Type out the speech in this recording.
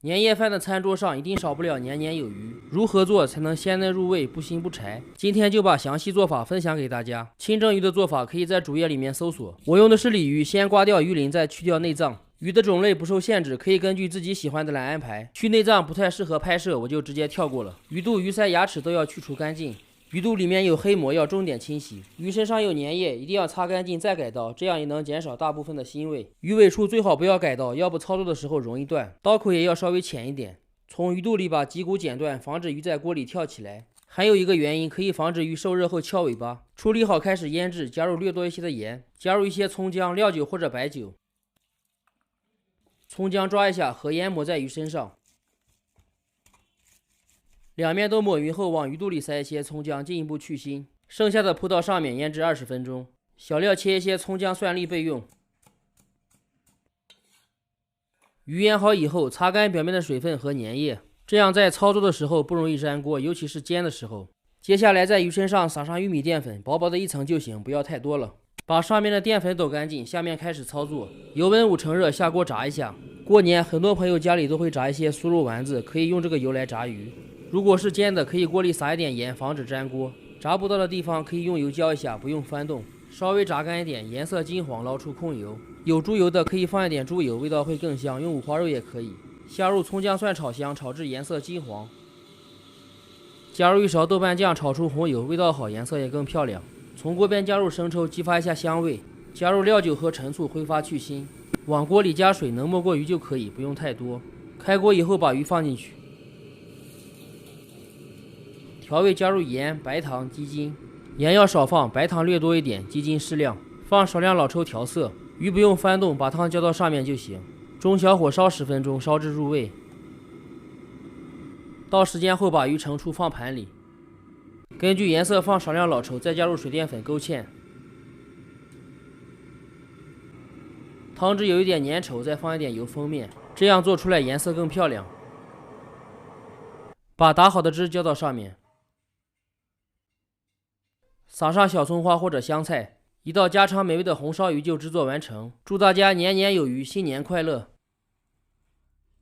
年夜饭的餐桌上一定少不了年年有余。如何做才能鲜嫩入味、不腥不柴？今天就把详细做法分享给大家。清蒸鱼的做法可以在主页里面搜索。我用的是鲤鱼，先刮掉鱼鳞，再去掉内脏。鱼的种类不受限制，可以根据自己喜欢的来安排。去内脏不太适合拍摄，我就直接跳过了。鱼肚、鱼鳃、牙齿都要去除干净。鱼肚里面有黑膜，要重点清洗。鱼身上有粘液，一定要擦干净再改刀，这样也能减少大部分的腥味。鱼尾处最好不要改刀，要不操作的时候容易断。刀口也要稍微浅一点。从鱼肚里把脊骨剪断，防止鱼在锅里跳起来。还有一个原因可以防止鱼受热后翘尾巴。处理好开始腌制，加入略多一些的盐，加入一些葱姜、料酒或者白酒。葱姜抓一下，和盐抹在鱼身上。两面都抹匀后，往鱼肚里塞一些葱姜，进一步去腥。剩下的铺到上面，腌制20分钟。小料切一些葱姜蒜粒备用。鱼腌好以后，擦干表面的水分和粘液，这样在操作的时候不容易粘锅，尤其是煎的时候。接下来在鱼身上撒上玉米淀粉，薄薄的一层就行，不要太多了。把上面的淀粉抖干净，下面开始操作。油温5成热，下锅炸一下。过年很多朋友家里都会炸一些酥肉丸子，可以用这个油来炸鱼。如果是煎的，可以锅里撒一点盐，防止粘锅。炸不到的地方可以用油浇一下，不用翻动。稍微炸干一点，颜色金黄，捞出控油。有猪油的可以放一点猪油，味道会更香。用五花肉也可以。下入葱姜蒜炒香，炒至颜色金黄。加入一勺豆瓣酱，炒出红油，味道好，颜色也更漂亮。从锅边加入生抽，激发一下香味。加入料酒和陈醋，挥发去腥。往锅里加水，能没过鱼就可以，不用太多。开锅以后把鱼放进去。调味加入盐、白糖、鸡精，盐要少放，白糖略多一点，鸡精适量。放少量老抽调色，鱼不用翻动，把汤浇到上面就行。中小火烧10分钟，烧至入味。到时间后把鱼盛出放盘里，根据颜色放少量老抽，再加入水淀粉勾芡。汤汁有一点粘稠，再放一点油封面，这样做出来颜色更漂亮。把打好的汁浇到上面。撒上小葱花或者香菜，一道家常美味的红烧鱼就制作完成。祝大家年年有余，新年快乐！